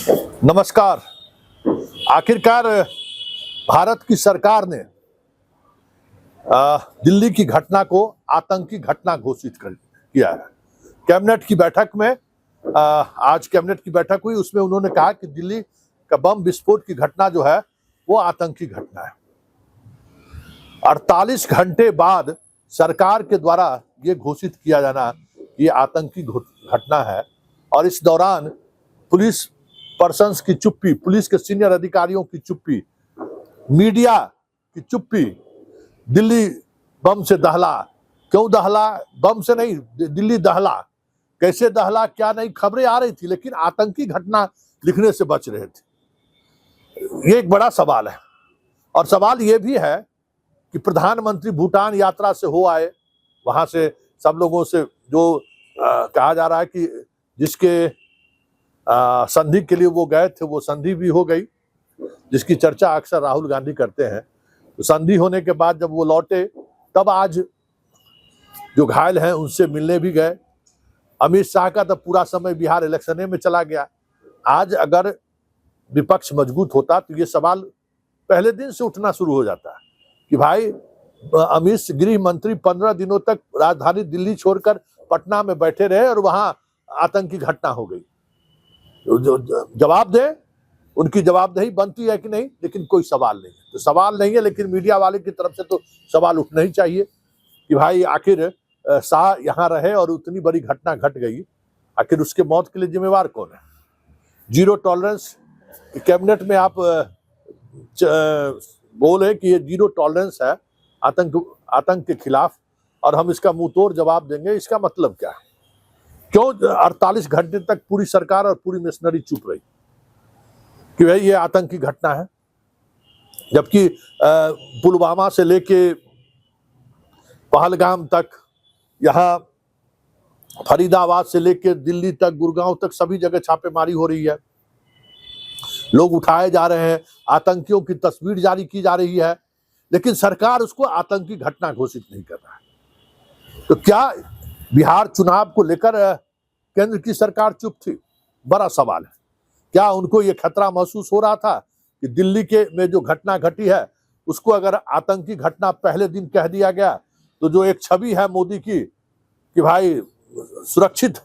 नमस्कार। आखिरकार भारत की सरकार ने दिल्ली की घटना को आतंकी घटना घोषित कर किया है। कैबिनेट की बैठक में आज कैबिनेट की बैठक हुई, उसमें उन्होंने कहा कि दिल्ली का बम विस्फोट की घटना जो है वो आतंकी घटना है। 48 घंटे बाद सरकार के द्वारा ये घोषित किया जाना ये आतंकी घटना है, और इस दौरान पुलिस पर्सन्स की चुप्पी, पुलिस के सीनियर अधिकारियों की चुप्पी, मीडिया की चुप्पी, दिल्ली बम से दहला, क्यों दहला, बम से नहीं, दिल्ली दहला, कैसे दहला, क्या नहीं, खबरें आ रही थी, लेकिन आतंकी घटना लिखने से बच रहे थे। ये एक बड़ा सवाल है। और सवाल ये भी है कि प्रधानमंत्री भूटान यात्रा से हो आए, वहां से सब लोगों से जो कहा जा रहा है कि जिसके संधि के लिए वो गए थे वो संधि भी हो गई, जिसकी चर्चा अक्सर राहुल गांधी करते हैं। तो संधि होने के बाद जब वो लौटे तब आज जो घायल हैं उनसे मिलने भी गए। अमित शाह का तो पूरा समय बिहार इलेक्शन में चला गया। आज अगर विपक्ष मजबूत होता तो ये सवाल पहले दिन से उठना शुरू हो जाता है कि भाई अमित गृह मंत्री 15 दिनों तक राजधानी दिल्ली छोड़कर पटना में बैठे रहे और वहां आतंकी घटना हो गई। जवाब दे, उनकी जवाबदेही बनती है कि नहीं, लेकिन कोई सवाल नहीं है। तो सवाल नहीं है, लेकिन मीडिया वाले की तरफ से तो सवाल उठना ही चाहिए कि भाई आखिर शाह यहाँ रहे और उतनी बड़ी घटना घट गई, आखिर उसके मौत के लिए जिम्मेवार कौन है। जीरो टॉलरेंस कैबिनेट में आप बोले कि ये जीरो टॉलरेंस है आतंक के खिलाफ और हम इसका मुंह तोड़ जवाब देंगे, इसका मतलब क्या है? क्यों 48 घंटे तक पूरी सरकार और पूरी मिशनरी चुप रही कि भाई ये आतंकी घटना है, जबकि पुलवामा से लेके पहलगाम तक, यहाँ फरीदाबाद से लेके दिल्ली तक, गुड़गांव तक सभी जगह छापेमारी हो रही है, लोग उठाए जा रहे हैं, आतंकियों की तस्वीर जारी की जा रही है, लेकिन सरकार उसको आतंकी घटना घोषित नहीं कर रहा है। तो क्या बिहार चुनाव को लेकर केंद्र की सरकार चुप थी? बड़ा सवाल है। क्या उनको ये खतरा महसूस हो रहा था कि दिल्ली के में जो घटना घटी है उसको अगर आतंकी घटना पहले दिन कह दिया गया तो जो एक छवि है मोदी की कि भाई सुरक्षित,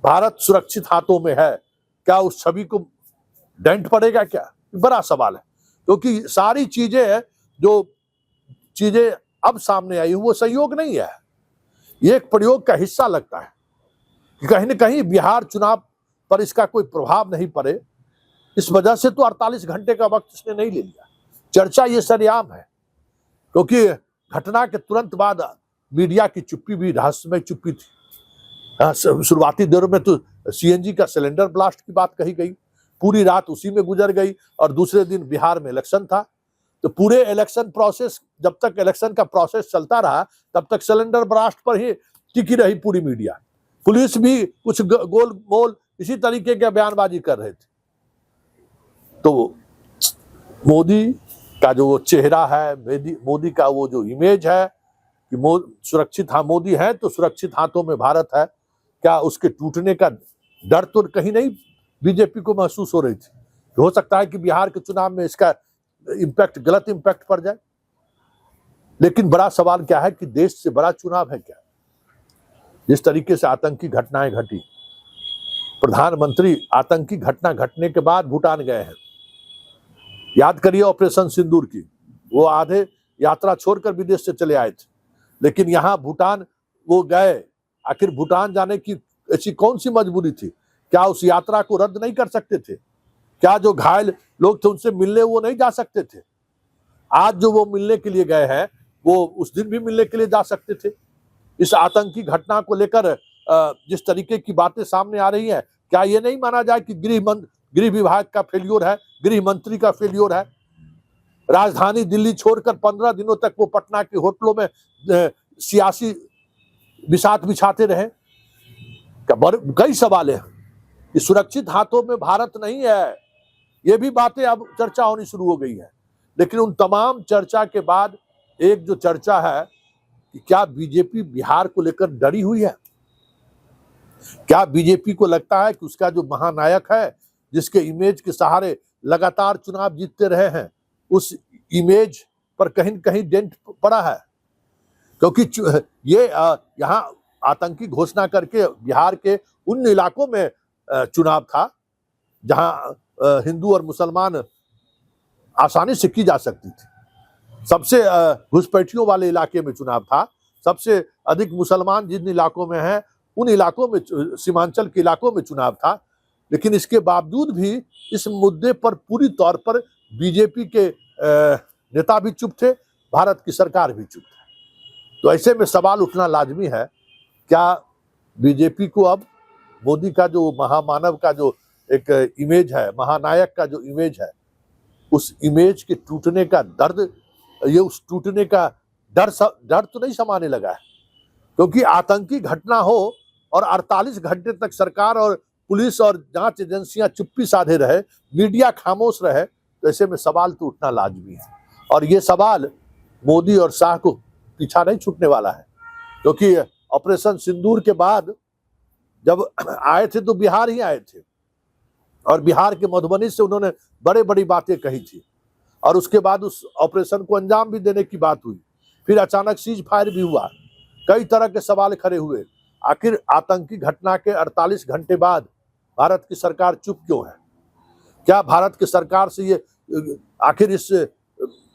भारत सुरक्षित हाथों में है, क्या उस छवि को डेंट पड़ेगा? क्या बड़ा सवाल है। क्योंकि सारी चीजें जो चीजें अब सामने आई वो संयोग नहीं है, ये एक प्रयोग का हिस्सा लगता है कि कहीं न कहीं बिहार चुनाव पर इसका कोई प्रभाव नहीं पड़े, इस वजह से तो 48 घंटे का वक्त इसने नहीं ले लिया। चर्चा ये सरेआम है, क्योंकि घटना के तुरंत बाद मीडिया की चुप्पी भी रहस्यमय चुप्पी थी। शुरुआती दौर में तो सीएनजी का सिलेंडर ब्लास्ट की बात कही गई, पूरी रात उसी में गुजर गई, और दूसरे दिन बिहार में इलेक्शन था। तो पूरे इलेक्शन प्रोसेस, जब तक इलेक्शन का प्रोसेस चलता रहा तब तक सिलेंडर ब्लास्ट पर ही टिकी रही पूरी मीडिया। पुलिस भी कुछ गोल मोल इसी तरीके के बयानबाजी कर रहे थे। तो मोदी का जो चेहरा है, मोदी का वो जो इमेज है कि सुरक्षित, हाँ मोदी है तो सुरक्षित हाथों में भारत है, क्या उसके टूटने का डर तो कहीं नहीं बीजेपी को महसूस हो रही थी? हो सकता है कि बिहार के चुनाव में इसका इम्पैक्ट, गलत इम्पैक्ट पड़ जाए। लेकिन बड़ा सवाल क्या है कि देश से बड़ा चुनाव है क्या? जिस तरीके से आतंकी घटनाएं घटी, प्रधानमंत्री आतंकी घटना घटने के बाद भूटान गए हैं। याद करिए ऑपरेशन सिंदूर की, वो आधे यात्रा छोड़कर विदेश से चले आए थे, लेकिन यहाँ भूटान वो गए। आखिर भूटान जाने की ऐसी कौन सी मजबूरी थी? क्या उस यात्रा को रद्द नहीं कर सकते थे? क्या जो घायल लोग थे उनसे मिलने वो नहीं जा सकते थे? आज जो वो मिलने के लिए गए हैं वो उस दिन भी मिलने के लिए जा सकते थे। इस आतंकी घटना को लेकर जिस तरीके की बातें सामने आ रही हैं, क्या ये नहीं माना जाए कि गृह विभाग का फेल्योर है, गृह मंत्री का फेल्योर है? राजधानी दिल्ली छोड़कर 15 दिनों तक वो पटना के होटलों में सियासी बिसात बिछाते रहे। कई सवाल है कि सुरक्षित हाथों में भारत नहीं है, ये भी बातें अब चर्चा होनी शुरू हो गई है। लेकिन उन तमाम चर्चा के बाद एक जो चर्चा है कि क्या बीजेपी बिहार को लेकर डरी हुई है? क्या बीजेपी को लगता है कि उसका जो महानायक है जिसके इमेज के सहारे लगातार चुनाव जीतते रहे हैं, उस इमेज पर कहीं न कहीं डेंट पड़ा है। क्योंकि ये यहाँ आतंकी घोषणा करके बिहार के उन इलाकों में चुनाव था जहां हिंदू और मुसलमान आसानी से की जा सकती थी। सबसे घुसपैठियों वाले इलाके में चुनाव था, सबसे अधिक मुसलमान जिन इलाकों में हैं उन इलाकों में, सीमांचल के इलाकों में चुनाव था। लेकिन इसके बावजूद भी इस मुद्दे पर पूरी तौर पर बीजेपी के नेता भी चुप थे, भारत की सरकार भी चुप थी। तो ऐसे में सवाल उठना लाजमी है, क्या बीजेपी को अब मोदी का जो महामानव का जो एक इमेज है, महानायक का जो इमेज है, उस इमेज के टूटने का दर्द, ये उस टूटने का डर तो नहीं समाने लगा है। क्योंकि आतंकी घटना हो और 48 घंटे तक सरकार और पुलिस और जांच एजेंसियां चुप्पी साधे रहे, मीडिया खामोश रहे, तो ऐसे में सवाल तो उठना लाजमी है। और ये सवाल मोदी और शाह को पीछा नहीं छूटने वाला है। क्योंकि ऑपरेशन सिंदूर के बाद जब आए थे तो बिहार ही आए थे, और बिहार के मधुबनी से उन्होंने बड़े बड़ी बातें कही थी, और उसके बाद उस ऑपरेशन को अंजाम भी देने की बात हुई। फिर अचानक सीज फायर भी हुआ, कई तरह के सवाल खड़े हुए। आखिर आतंकी घटना के 48 घंटे बाद भारत की सरकार चुप क्यों है? क्या भारत की सरकार से ये आखिर इस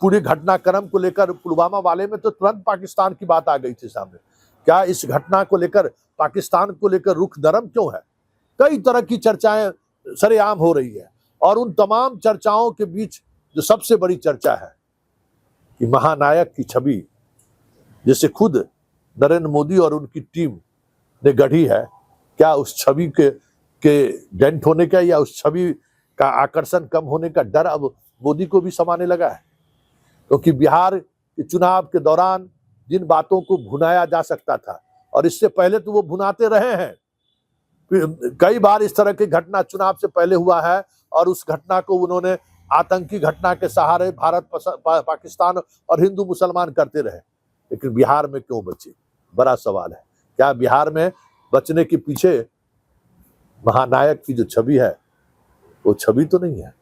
पूरी घटनाक्रम को लेकर, पुलवामा वाले में तो तुरंत पाकिस्तान की बात आ गई थी सामने, क्या इस घटना को लेकर पाकिस्तान को लेकर रुख नरम क्यों है? कई तरह की चर्चाएं सरेआम हो रही है, और उन तमाम चर्चाओं के बीच जो सबसे बड़ी चर्चा है कि महानायक की छवि जिसे खुद नरेंद्र मोदी और उनकी टीम ने गढ़ी है, क्या उस छवि के डेंट होने का या उस छवि का आकर्षण कम होने का डर अब मोदी को भी समाने लगा है? क्योंकि बिहार के चुनाव के दौरान जिन बातों को भुनाया जा सकता था, और इससे पहले तो वो भुनाते रहे हैं, कई बार इस तरह की घटना चुनाव से पहले हुआ है, और उस घटना को उन्होंने आतंकी घटना के सहारे भारत, पाकिस्तान और हिंदू मुसलमान करते रहे। लेकिन बिहार में क्यों बचे? बड़ा सवाल है। क्या बिहार में बचने के पीछे महानायक की जो छवि है वो छवि तो नहीं है?